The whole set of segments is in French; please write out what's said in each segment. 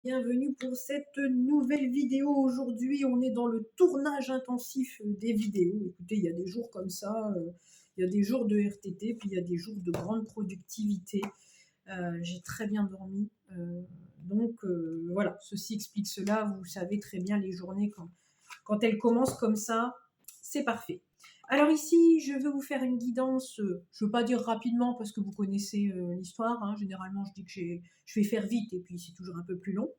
Bienvenue pour cette nouvelle vidéo. Aujourd'hui, on est dans le tournage intensif des vidéos. Écoutez, il y a des jours comme ça, il y a des jours de RTT, puis il y a des jours de grande productivité. J'ai très bien dormi. Voilà, ceci explique cela. Vous savez très bien, les journées, quand elles commencent comme ça, c'est parfait. Alors ici, je vais vous faire une guidance, je ne veux pas dire rapidement parce que vous connaissez l'histoire, hein. Généralement, je dis que je vais faire vite et puis c'est toujours un peu plus long.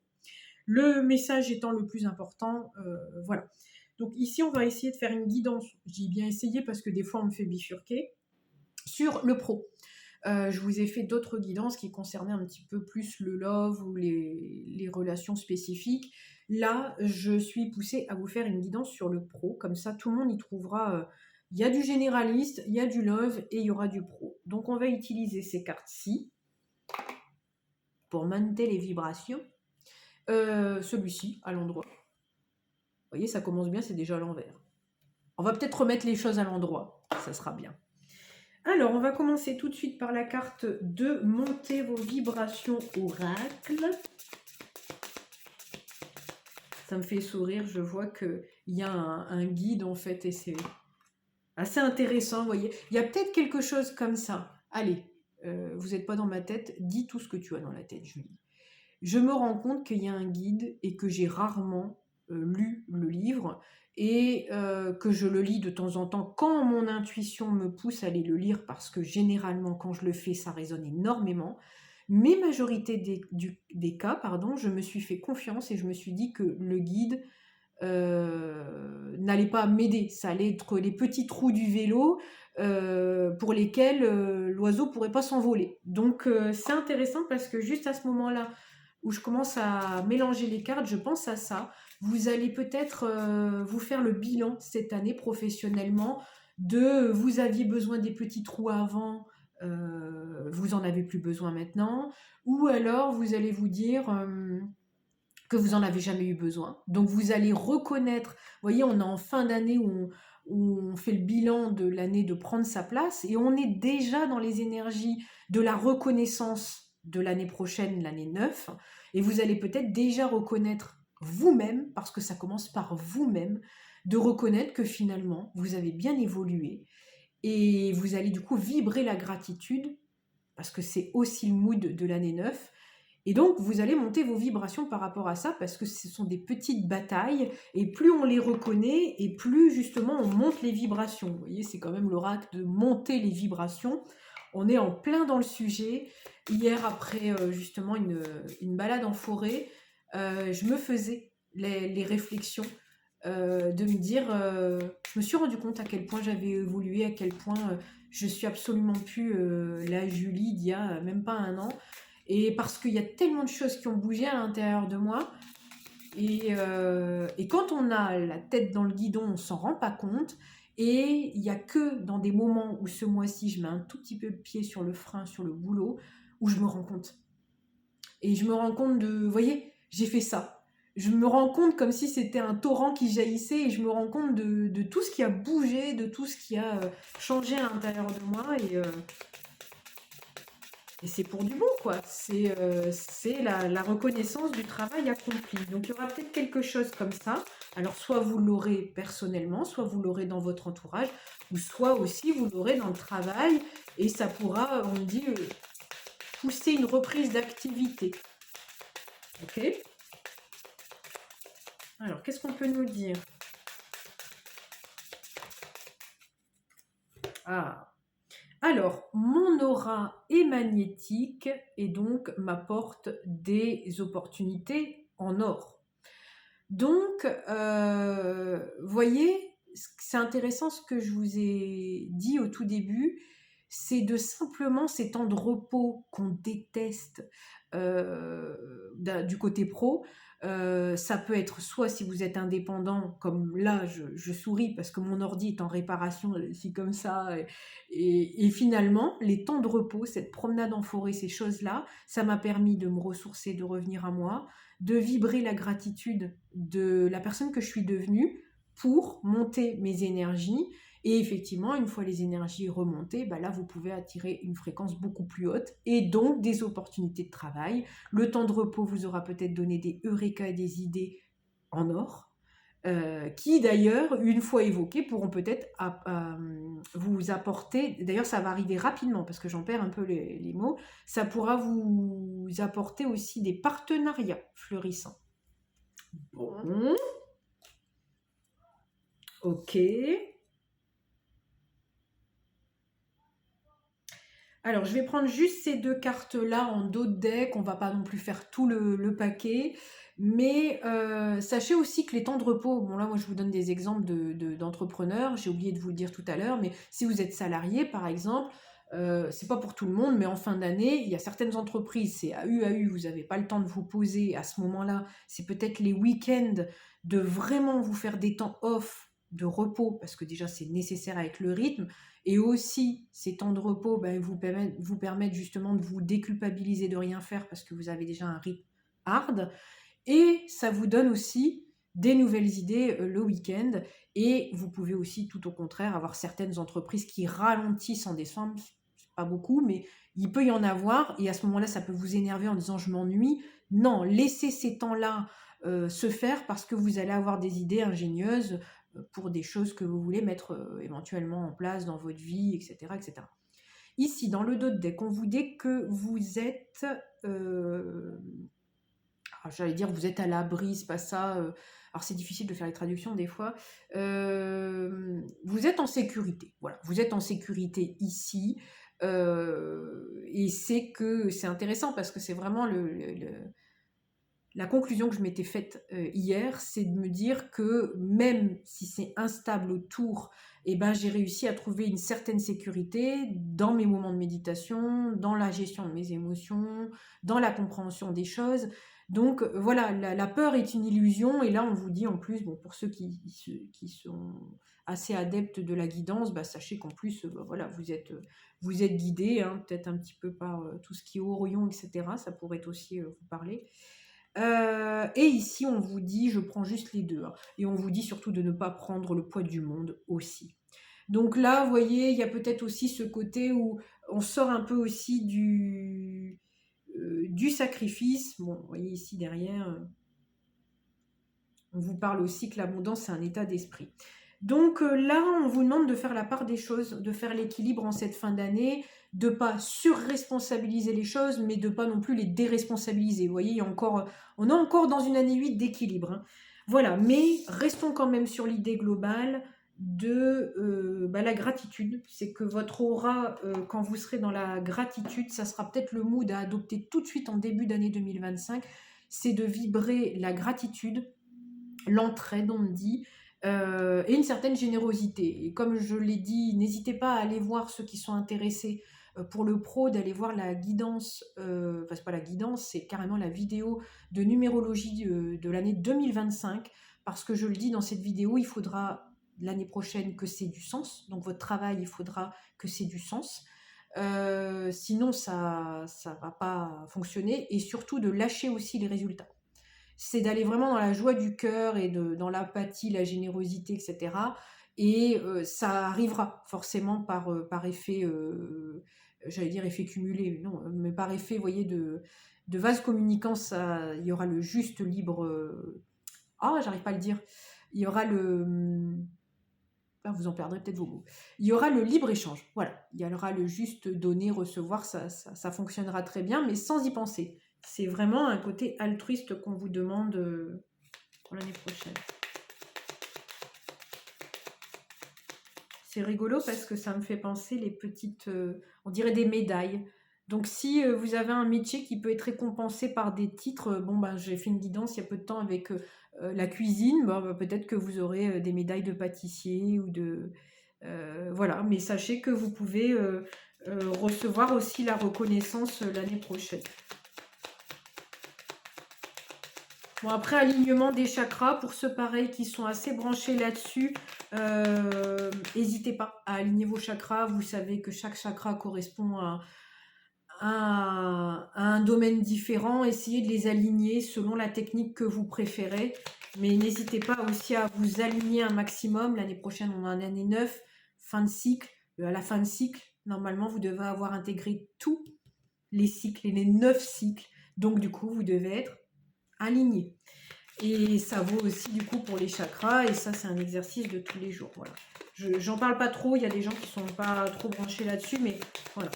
Le message étant le plus important, voilà. Donc ici, on va essayer de faire une guidance. Je dis bien essayer parce que des fois, on me fait bifurquer sur le pro. Je vous ai fait d'autres guidances qui concernaient un petit peu plus le love ou les relations spécifiques. Là, je suis poussée à vous faire une guidance sur le pro. Comme ça, tout le monde y trouvera. Il y a du généraliste, il y a du love et il y aura du pro. Donc, on va utiliser ces cartes-ci pour monter les vibrations. Celui-ci, à l'endroit. Vous voyez, ça commence bien, c'est déjà à l'envers. On va peut-être remettre les choses à l'endroit. Ça sera bien. Alors, on va commencer tout de suite par la carte de monter vos vibrations oracle. Ça me fait sourire, je vois qu'il y a un guide en fait et c'est assez intéressant, vous voyez. Il y a peut-être quelque chose comme ça. Allez, vous n'êtes pas dans ma tête, dis tout ce que tu as dans la tête, Julie. Je me rends compte qu'il y a un guide et que j'ai rarement lu le livre et que je le lis de temps en temps quand mon intuition me pousse à aller le lire parce que généralement quand je le fais ça résonne énormément. Mais majorité des cas, pardon, je me suis fait confiance et je me suis dit que le guide n'allait pas m'aider. Ça allait être les petits trous du vélo pour lesquels l'oiseau pourrait pas s'envoler. Donc c'est intéressant parce que juste à ce moment-là, où je commence à mélanger les cartes, je pense à ça. Vous allez peut-être vous faire le bilan cette année professionnellement de vous aviez besoin des petits trous avant, vous en avez plus besoin maintenant, ou alors vous allez vous dire que vous en avez jamais eu besoin. Donc vous allez reconnaître, vous voyez, on est en fin d'année où on fait le bilan de l'année de prendre sa place et on est déjà dans les énergies de la reconnaissance de l'année prochaine, l'année 9, et vous allez peut-être déjà reconnaître vous-même, parce que ça commence par vous-même, de reconnaître que finalement, vous avez bien évolué et vous allez du coup vibrer la gratitude, parce que c'est aussi le mood de l'année 9. Et donc, vous allez monter vos vibrations par rapport à ça, parce que ce sont des petites batailles, et plus on les reconnaît, et plus justement on monte les vibrations. Vous voyez, c'est quand même l'oracle de monter les vibrations. On est en plein dans le sujet. Hier, après justement une balade en forêt, je me faisais les réflexions de me dire, je me suis rendu compte à quel point j'avais évolué, à quel point je suis absolument plus la Julie d'il y a même pas un an. Et parce qu'il y a tellement de choses qui ont bougé à l'intérieur de moi. Et quand on a la tête dans le guidon, on s'en rend pas compte. Et il n'y a que dans des moments où ce mois-ci, je mets un tout petit peu le pied sur le frein, sur le boulot, où je me rends compte. Et je me rends compte de, vous voyez, j'ai fait ça. Je me rends compte comme si c'était un torrent qui jaillissait et je me rends compte de tout ce qui a bougé, de tout ce qui a changé à l'intérieur de moi. Et c'est pour du bon, quoi. C'est la reconnaissance du travail accompli. Donc, il y aura peut-être quelque chose comme ça. Alors, soit vous l'aurez personnellement, soit vous l'aurez dans votre entourage, ou soit aussi vous l'aurez dans le travail. Et ça pourra, on dit, pousser une reprise d'activité. Ok? Alors, qu'est-ce qu'on peut nous dire? Ah. Alors, mon aura est magnétique et donc m'apporte des opportunités en or. Donc, voyez, c'est intéressant ce que je vous ai dit au tout début, c'est de simplement ces temps de repos qu'on déteste du côté pro. Ça peut être soit si vous êtes indépendant, comme là, je souris parce que mon ordi est en réparation, si comme ça. Et finalement, les temps de repos, cette promenade en forêt, ces choses-là, ça m'a permis de me ressourcer, de revenir à moi, de vibrer la gratitude de la personne que je suis devenue pour monter mes énergies Et effectivement, une fois les énergies remontées, bah là, vous pouvez attirer une fréquence beaucoup plus haute et donc des opportunités de travail. Le temps de repos vous aura peut-être donné des eureka et des idées en or, qui d'ailleurs, une fois évoquées, pourront peut-être vous apporter, d'ailleurs ça va arriver rapidement parce que j'en perds un peu les mots, ça pourra vous apporter aussi des partenariats florissants. Bon, ok. Alors, je vais prendre juste ces deux cartes-là en dos de deck. On va pas non plus faire tout le paquet. Mais sachez aussi que les temps de repos, bon là, moi, je vous donne des exemples d'entrepreneurs. J'ai oublié de vous le dire tout à l'heure, mais si vous êtes salarié, par exemple, c'est pas pour tout le monde, mais en fin d'année, il y a certaines entreprises, c'est AU, vous n'avez pas le temps de vous poser à ce moment-là. C'est peut-être les week-ends de vraiment vous faire des temps off de repos, parce que déjà, c'est nécessaire avec le rythme. Et aussi, ces temps de repos vous permettent justement de vous déculpabiliser de rien faire parce que vous avez déjà un rythme hard. Et ça vous donne aussi des nouvelles idées le week-end. Et vous pouvez aussi, tout au contraire, avoir certaines entreprises qui ralentissent en décembre. C'est pas beaucoup, mais il peut y en avoir. Et à ce moment-là, ça peut vous énerver en disant je m'ennuie. Non, laissez ces temps-là se faire parce que vous allez avoir des idées ingénieuses pour des choses que vous voulez mettre éventuellement en place dans votre vie, etc., etc. Ici, dans le dos de deck, on vous dit que vous êtes, j'allais dire vous êtes à l'abri, c'est pas ça, alors c'est difficile de faire les traductions des fois, vous êtes en sécurité, voilà, vous êtes en sécurité ici, et c'est intéressant parce que c'est vraiment la conclusion que je m'étais faite hier, c'est de me dire que même si c'est instable autour, eh ben, j'ai réussi à trouver une certaine sécurité dans mes moments de méditation, dans la gestion de mes émotions, dans la compréhension des choses. Donc voilà, la peur est une illusion et là on vous dit en plus, bon, pour ceux qui sont assez adeptes de la guidance, bah, sachez qu'en plus voilà, vous êtes guidé, hein, peut-être un petit peu par tout ce qui est Orion, etc. Ça pourrait aussi vous parler. Et ici, on vous dit, je prends juste les deux, hein, et on vous dit surtout de ne pas prendre le poids du monde aussi. Donc là, vous voyez, il y a peut-être aussi ce côté où on sort un peu aussi du sacrifice. Bon, vous voyez ici derrière, on vous parle aussi que l'abondance, c'est un état d'esprit. Donc là, on vous demande de faire la part des choses, de faire l'équilibre en cette fin d'année, de ne pas surresponsabiliser les choses, mais de ne pas non plus les déresponsabiliser. Vous voyez, on est encore dans une année 8 d'équilibre, hein. Voilà, mais restons quand même sur l'idée globale de la gratitude. C'est que votre aura, quand vous serez dans la gratitude, ça sera peut-être le mood à adopter tout de suite en début d'année 2025, c'est de vibrer la gratitude, l'entraide, on me dit, et une certaine générosité. Et comme je l'ai dit, n'hésitez pas à aller voir ceux qui sont intéressés pour le pro, d'aller voir la guidance, enfin c'est pas la guidance, c'est carrément la vidéo de numérologie de l'année 2025, parce que je le dis dans cette vidéo, il faudra l'année prochaine que c'est du sens, donc votre travail, il faudra que c'est du sens. Sinon ça va pas fonctionner, et surtout de lâcher aussi les résultats. C'est d'aller vraiment dans la joie du cœur et dans l'apathie, la générosité, etc. Et ça arrivera forcément par effet, j'allais dire effet cumulé, non, mais par effet, vous voyez, de vase communicant, il y aura le juste libre. J'arrive pas à le dire. Il y aura vous en perdrez peut-être vos mots. Il y aura le libre-échange, voilà. Il y aura le juste donner, recevoir, ça fonctionnera très bien, mais sans y penser. C'est vraiment un côté altruiste qu'on vous demande pour l'année prochaine. C'est rigolo parce que ça me fait penser les petites, on dirait des médailles. Donc si vous avez un métier qui peut être récompensé par des titres, j'ai fait une guidance il y a peu de temps avec la cuisine, peut-être que vous aurez des médailles de pâtissier ou de... voilà, mais sachez que vous pouvez recevoir aussi la reconnaissance l'année prochaine. Bon, après, alignement des chakras, pour ceux pareils qui sont assez branchés là-dessus, n'hésitez pas à aligner vos chakras. Vous savez que chaque chakra correspond à un domaine différent. Essayez de les aligner selon la technique que vous préférez. Mais n'hésitez pas aussi à vous aligner un maximum. L'année prochaine, on a une année 9. fin de cycle. À la fin de cycle, normalement, vous devez avoir intégré tous les cycles et les 9 cycles. Donc, du coup, vous devez être aligné. Et ça vaut aussi, du coup, pour les chakras. Et ça, c'est un exercice de tous les jours. Voilà. J'en parle pas trop. Il y a des gens qui sont pas trop branchés là-dessus. Mais voilà.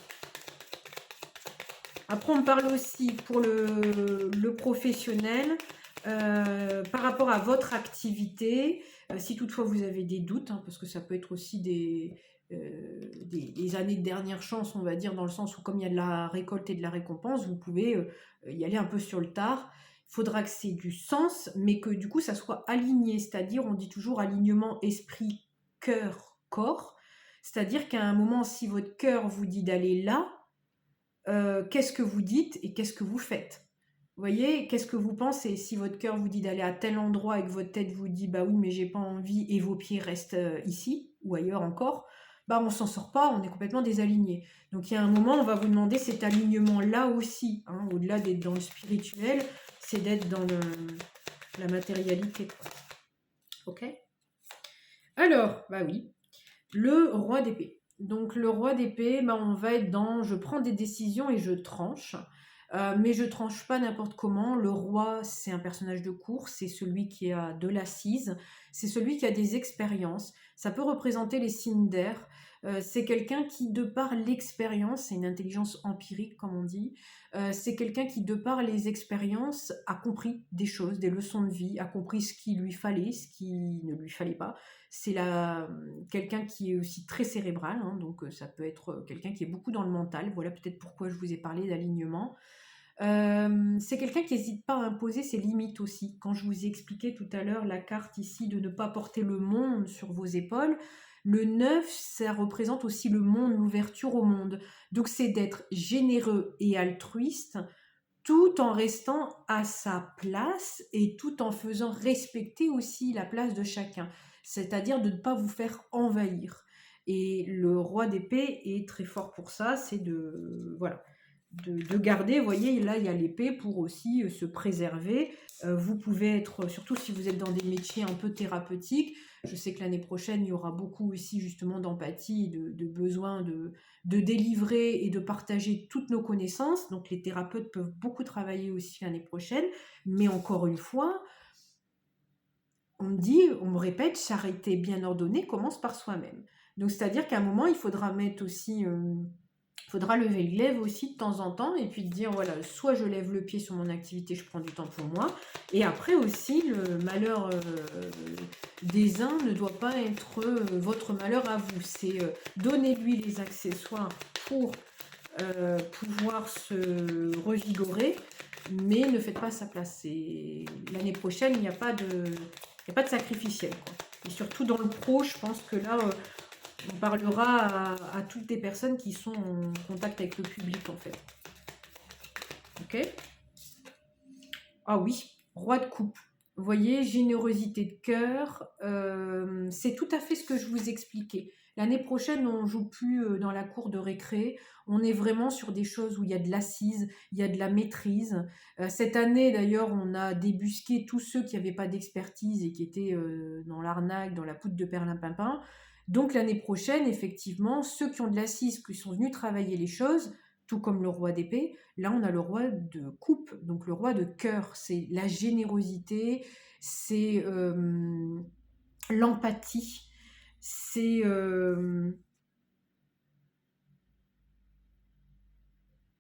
Après, on me parle aussi pour le professionnel, par rapport à votre activité, si toutefois vous avez des doutes, hein, parce que ça peut être aussi des années de dernière chance, on va dire, dans le sens où comme il y a de la récolte et de la récompense, vous pouvez y aller un peu sur le tard. Il faudra que c'est du sens, mais que du coup ça soit aligné, c'est-à-dire on dit toujours alignement esprit, cœur, corps, c'est-à-dire qu'à un moment, si votre cœur vous dit d'aller là, qu'est-ce que vous dites et qu'est-ce que vous faites? Vous voyez, qu'est-ce que vous pensez? Si votre cœur vous dit d'aller à tel endroit et que votre tête vous dit bah oui, mais j'ai pas envie et vos pieds restent ici ou ailleurs encore, bah on s'en sort pas, on est complètement désaligné. Donc il y a un moment, on va vous demander cet alignement-là aussi, hein, au-delà d'être dans le spirituel, c'est d'être dans la matérialité, quoi. Ok? Alors, bah oui, le roi d'épée. Donc le roi d'épée, bah, on va être dans je prends des décisions et je tranche. Mais je tranche pas n'importe comment. Le roi, c'est un personnage de cour, c'est celui qui a de l'assise, c'est celui qui a des expériences. Ça peut représenter les signes d'air. C'est quelqu'un qui, de par l'expérience, c'est une intelligence empirique, comme on dit, c'est quelqu'un qui, de par les expériences, a compris des choses, des leçons de vie, a compris ce qui lui fallait, ce qui ne lui fallait pas. C'est quelqu'un qui est aussi très cérébral, hein, donc ça peut être quelqu'un qui est beaucoup dans le mental. Voilà peut-être pourquoi je vous ai parlé d'alignement. C'est quelqu'un qui n'hésite pas à imposer ses limites aussi. Quand je vous ai expliqué tout à l'heure la carte ici de ne pas porter le monde sur vos épaules, le 9, ça représente aussi le monde, l'ouverture au monde. Donc c'est d'être généreux et altruiste tout en restant à sa place et tout en faisant respecter aussi la place de chacun. C'est-à-dire de ne pas vous faire envahir. Et le roi d'épée est très fort pour ça, c'est voilà, de garder, vous voyez, là il y a l'épée pour aussi se préserver. Vous pouvez être, surtout si vous êtes dans des métiers un peu thérapeutiques, je sais que l'année prochaine il y aura beaucoup aussi justement d'empathie, de besoin de délivrer et de partager toutes nos connaissances. Donc les thérapeutes peuvent beaucoup travailler aussi l'année prochaine, mais encore une fois, on me répète, charité bien ordonnée commence par soi-même. Donc c'est-à-dire qu'à un moment, il faudra mettre aussi... faudra lever le lève aussi de temps en temps et puis dire voilà, soit je lève le pied sur mon activité, je prends du temps pour moi. Et après aussi, le malheur des uns ne doit pas être votre malheur à vous. C'est donnez-lui les accessoires pour pouvoir se revigorer, mais ne faites pas sa place. L'année prochaine, il n'y a pas de sacrificiel, quoi. Et surtout dans le pro, je pense que là, on parlera à toutes les personnes qui sont en contact avec le public, en fait. Ok? Ah oui, roi de coupe. Vous voyez, générosité de cœur, c'est tout à fait ce que je vous expliquais. L'année prochaine, on ne joue plus dans la cour de récré. On est vraiment sur des choses où il y a de l'assise, il y a de la maîtrise. Cette année, d'ailleurs, on a débusqué tous ceux qui n'avaient pas d'expertise et qui étaient dans l'arnaque, dans la poudre de perlimpinpin. Donc l'année prochaine, effectivement, ceux qui ont de l'assise, qui sont venus travailler les choses, tout comme le roi d'épée, là on a le roi de coupe, donc le roi de cœur, c'est la générosité, c'est l'empathie, c'est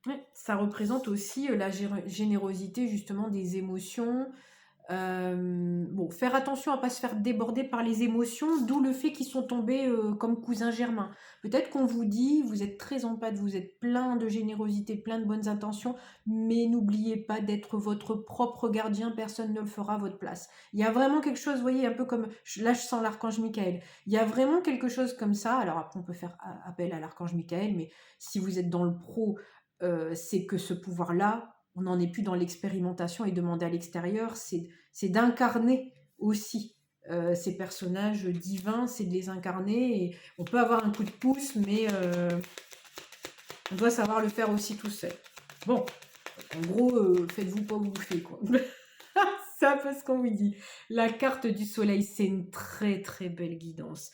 ouais, ça représente aussi la générosité justement des émotions. Bon, faire attention à pas se faire déborder par les émotions, d'où le fait qu'ils sont tombés comme cousins germains. Peut-être qu'on vous dit, vous êtes très empathe, vous êtes plein de générosité, plein de bonnes intentions, mais n'oubliez pas d'être votre propre gardien, personne ne le fera à votre place. Il y a vraiment quelque chose, vous voyez, un peu comme, là je sens l'archange Michael, il y a vraiment quelque chose comme ça, alors après on peut faire appel à l'archange Michael, mais si vous êtes dans le pro, c'est que ce pouvoir-là, on n'en est plus dans l'expérimentation et demander à l'extérieur, c'est d'incarner aussi ces personnages divins, c'est de les incarner. Et on peut avoir un coup de pouce, mais on doit savoir le faire aussi tout seul. Bon, en gros, faites-vous pas bouffer, quoi. C'est un peu ce qu'on vous dit. La carte du soleil, c'est une très très belle guidance.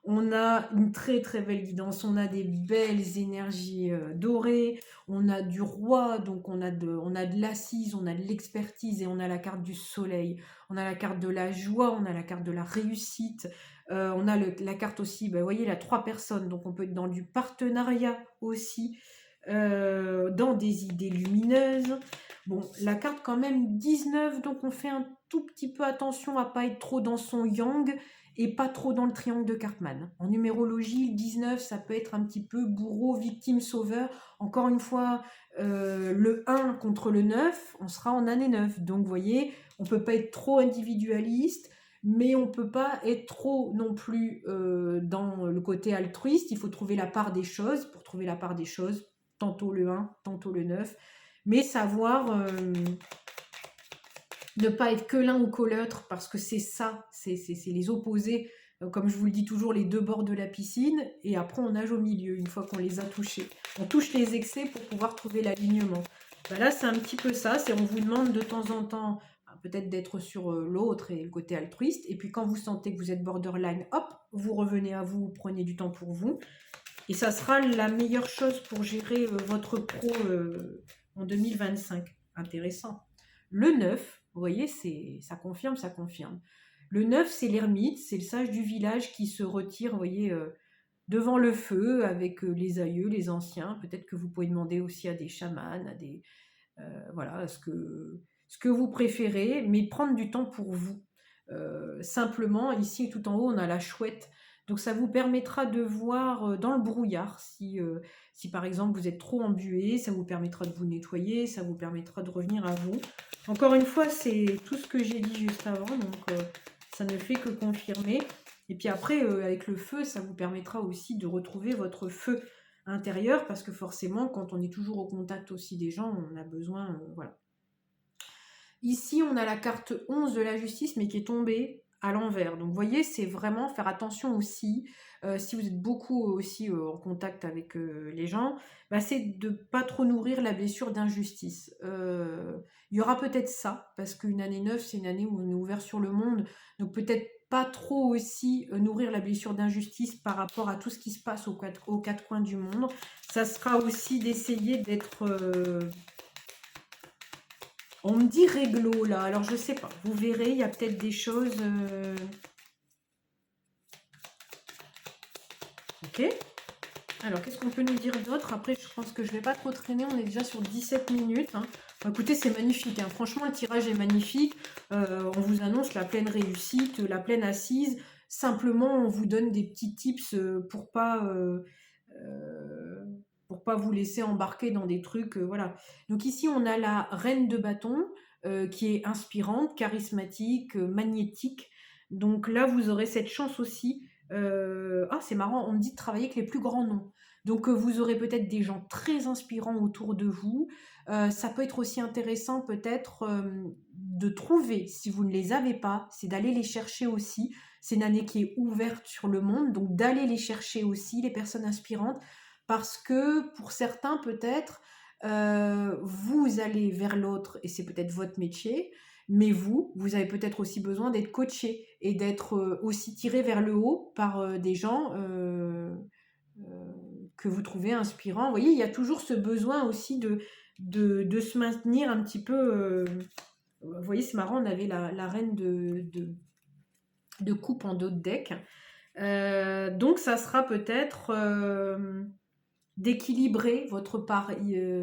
On a une très très belle guidance, on a des belles énergies dorées, on a du roi, donc on a de l'assise, on a de l'expertise et on a la carte du soleil. On a la carte de la joie, on a la carte de la réussite, on a la carte aussi, vous voyez, la 3 personnes, donc on peut être dans du partenariat aussi, dans des idées lumineuses. Bon, la carte quand même 19, donc on fait un tout petit peu attention à pas être trop dans son yang et pas trop dans le triangle de Cartman. En numérologie, le 19, ça peut être un petit peu bourreau, victime, sauveur. Encore une fois, le 1 contre le 9, on sera en année 9. Donc, vous voyez, on peut pas être trop individualiste, mais on peut pas être trop non plus dans le côté altruiste. Il faut trouver la part des choses. Pour trouver la part des choses, tantôt le 1, tantôt le 9. Mais savoir ne pas être que l'un ou que l'autre, parce que c'est ça, c'est les opposés. Comme je vous le dis toujours, les 2 bords de la piscine, et après on nage au milieu, une fois qu'on les a touchés. On touche les excès pour pouvoir trouver l'alignement. Ben là, c'est un petit peu ça, c'est on vous demande de temps en temps, peut-être d'être sur l'autre et le côté altruiste, et puis quand vous sentez que vous êtes borderline, hop, vous revenez à vous, prenez du temps pour vous, et ça sera la meilleure chose pour gérer votre pro en 2025. Intéressant. Le 9, vous voyez, ça confirme, ça confirme. Le 9, c'est l'ermite, c'est le sage du village qui se retire, vous voyez, devant le feu avec les aïeux, les anciens. Peut-être que vous pouvez demander aussi à des chamans, à des... voilà, ce que vous préférez, mais prendre du temps pour vous. Simplement, ici tout en haut, on a la chouette. Donc ça vous permettra de voir dans le brouillard si par exemple vous êtes trop embué, ça vous permettra de vous nettoyer, ça vous permettra de revenir à vous. Encore une fois, c'est tout ce que j'ai dit juste avant, donc ça ne fait que confirmer. Et puis après, avec le feu, ça vous permettra aussi de retrouver votre feu intérieur, parce que forcément, quand on est toujours au contact aussi des gens, on a besoin, voilà. Ici, on a la carte 11 de la justice, mais qui est tombée à l'envers. Donc, vous voyez, c'est vraiment faire attention aussi, si vous êtes beaucoup aussi en contact avec les gens, bah, c'est de ne pas trop nourrir la blessure d'injustice. Il y aura peut-être ça, parce qu'une année 9, c'est une année où on est ouvert sur le monde, donc peut-être pas trop aussi nourrir la blessure d'injustice par rapport à tout ce qui se passe aux 4 coins du monde. Ça sera aussi d'essayer d'être... on me dit réglo là, alors je sais pas, vous verrez, il y a peut-être des choses... Ok. Alors qu'est-ce qu'on peut nous dire d'autre? Après je pense que je vais pas trop traîner, on est déjà sur 17 minutes. Hein. Écoutez, c'est magnifique, hein. Franchement le tirage est magnifique, on vous annonce la pleine réussite, la pleine assise, simplement on vous donne des petits tips pour pas vous laisser embarquer dans des trucs, voilà. Donc ici, on a la reine de bâton qui est inspirante, charismatique, magnétique. Donc là, vous aurez cette chance aussi. Ah, c'est marrant, on me dit de travailler avec les plus grands noms. Donc vous aurez peut-être des gens très inspirants autour de vous. Ça peut être aussi intéressant peut-être de trouver, si vous ne les avez pas, c'est d'aller les chercher aussi. C'est une année qui est ouverte sur le monde, donc d'aller les chercher aussi, les personnes inspirantes, parce que pour certains peut-être, vous allez vers l'autre et c'est peut-être votre métier, mais vous avez peut-être aussi besoin d'être coaché et d'être aussi tiré vers le haut par des gens que vous trouvez inspirants. Vous voyez, il y a toujours ce besoin aussi de se maintenir un petit peu. Vous voyez, c'est marrant, on avait la reine de coupe en dos de deck. Donc, ça sera peut-être d'équilibrer votre part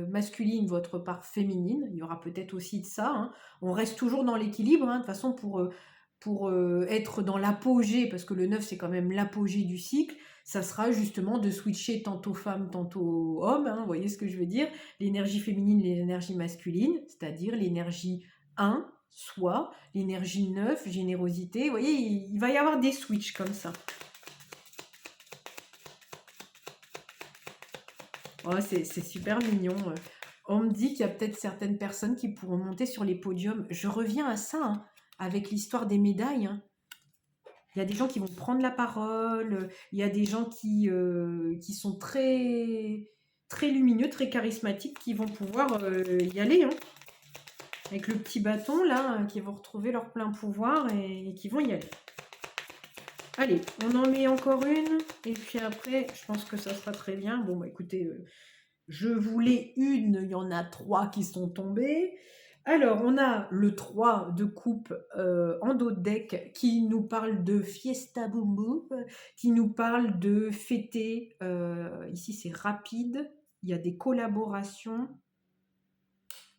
masculine, votre part féminine. Il y aura peut-être aussi de ça. Hein. On reste toujours dans l'équilibre. Hein. De toute façon, pour être dans l'apogée, parce que le 9, c'est quand même l'apogée du cycle, ça sera justement de switcher tantôt femme, tantôt homme. Hein. Vous voyez ce que je veux dire? L'énergie féminine, l'énergie masculine, c'est-à-dire l'énergie 1, soi, l'énergie 9, générosité. Vous voyez, il va y avoir des switches comme ça. Oh, c'est super mignon. On me dit qu'il y a peut-être certaines personnes qui pourront monter sur les podiums. Je reviens à ça, hein, avec l'histoire des médailles. Hein. Il y a des gens qui vont prendre la parole. Il y a des gens qui sont très, très lumineux, très charismatiques, qui vont pouvoir y aller. Hein. Avec le petit bâton, là, qui vont retrouver leur plein pouvoir et qui vont y aller. Allez, on en met encore une. Et puis après, je pense que ça sera très bien. Bon, bah écoutez, je voulais une, il y en a 3 qui sont tombées. Alors, on a le 3 de coupe en dos de deck qui nous parle de Fiesta Boom Boom, qui nous parle de fêter. Ici, c'est rapide. Il y a des collaborations.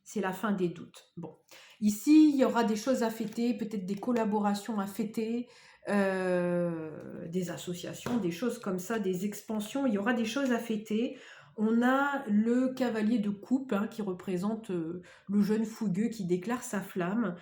C'est la fin des doutes. Bon, ici, il y aura des choses à fêter, peut-être des collaborations à fêter, des associations, des choses comme ça, des expansions. Il y aura des choses à fêter. On a le cavalier de coupe hein, qui représente le jeune fougueux qui déclare sa flamme.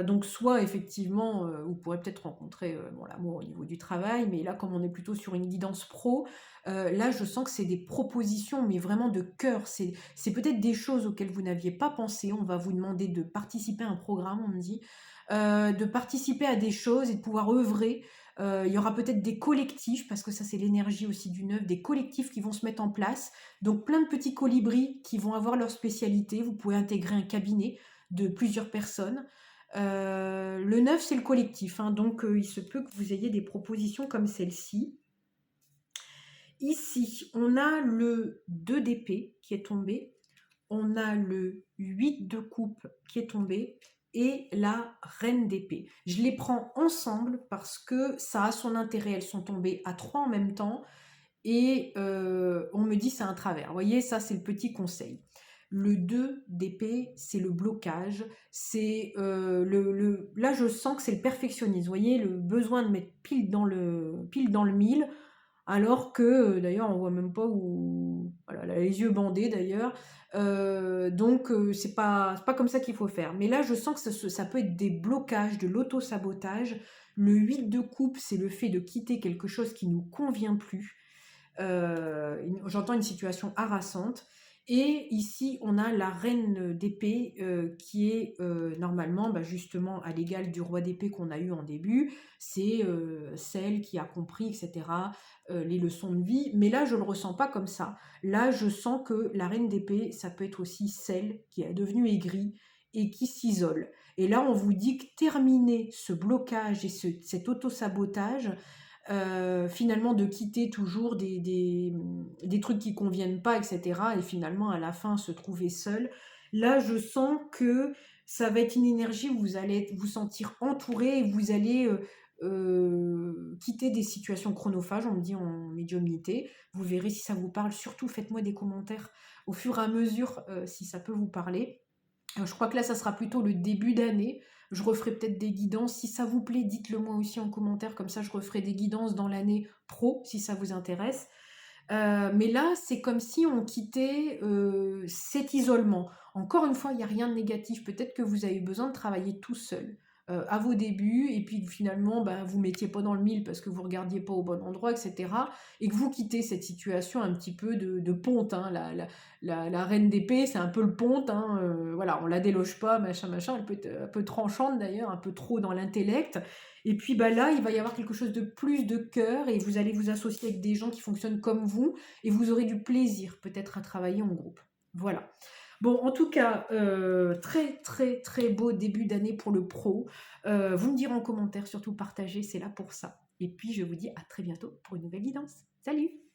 Donc soit effectivement, vous pourrez peut-être rencontrer bon, l'amour au niveau du travail, mais là comme on est plutôt sur une guidance pro, là je sens que c'est des propositions, mais vraiment de cœur. C'est peut-être des choses auxquelles vous n'aviez pas pensé. On va vous demander de participer à un programme, on me dit, de participer à des choses et de pouvoir œuvrer. Il y aura peut-être des collectifs, parce que ça c'est l'énergie aussi du neuf, des collectifs qui vont se mettre en place. Donc plein de petits colibris qui vont avoir leur spécialité. Vous pouvez intégrer un cabinet de plusieurs personnes. Le neuf c'est le collectif, hein, donc il se peut que vous ayez des propositions comme celle-ci. Ici, on a le 2 d'épée qui est tombé, on a le 8 de coupe qui est tombé et la reine d'épée. Je les prends ensemble parce que ça a son intérêt, elles sont tombées à 3 en même temps et on me dit c'est un travers. Vous voyez, ça c'est le petit conseil. Le 2 d'épée, c'est le blocage, c'est là je sens que c'est le perfectionnisme, vous voyez, le besoin de mettre pile dans le mille, alors que d'ailleurs on voit même pas où voilà, elle a les yeux bandés d'ailleurs. Donc c'est pas comme ça qu'il faut faire. Mais là je sens que ça peut être des blocages, de l'auto-sabotage. Le 8 de coupe, c'est le fait de quitter quelque chose qui nous convient plus. J'entends une situation harassante. Et ici, on a la reine d'épée qui est normalement justement à l'égal du roi d'épée qu'on a eu en début. C'est celle qui a compris, etc., les leçons de vie. Mais là, je ne le ressens pas comme ça. Là, je sens que la reine d'épée, ça peut être aussi celle qui est devenue aigrie et qui s'isole. Et là, on vous dit que terminer ce blocage et cet auto-sabotage, finalement de quitter toujours des trucs qui conviennent pas, etc. Et finalement à la fin se trouver seul. Là je sens que ça va être une énergie où vous allez vous sentir entouré et vous allez quitter des situations chronophages, on me dit en médiumnité. Vous verrez si ça vous parle. Surtout faites-moi des commentaires au fur et à mesure si ça peut vous parler. Je crois que là, ça sera plutôt le début d'année. Je referai peut-être des guidances. Si ça vous plaît, dites-le moi aussi en commentaire. Comme ça, je referai des guidances dans l'année pro, si ça vous intéresse. Mais là, c'est comme si on quittait cet isolement. Encore une fois, il n'y a rien de négatif. Peut-être que vous avez besoin de travailler tout seul à vos débuts et puis finalement, vous ne mettiez pas dans le mille parce que vous ne regardiez pas au bon endroit, etc. Et que vous quittez cette situation un petit peu de ponte. Hein. La reine d'épée, c'est un peu le ponte. Hein. Voilà, on la déloge pas, machin, machin. Elle peut être un peu tranchante d'ailleurs, un peu trop dans l'intellect. Et puis là, il va y avoir quelque chose de plus de cœur et vous allez vous associer avec des gens qui fonctionnent comme vous et vous aurez du plaisir peut-être à travailler en groupe. Voilà. Bon, en tout cas, très très très beau début d'année pour le pro. Vous me direz en commentaire, surtout partagez, c'est là pour ça. Et puis je vous dis à très bientôt pour une nouvelle guidance. Salut!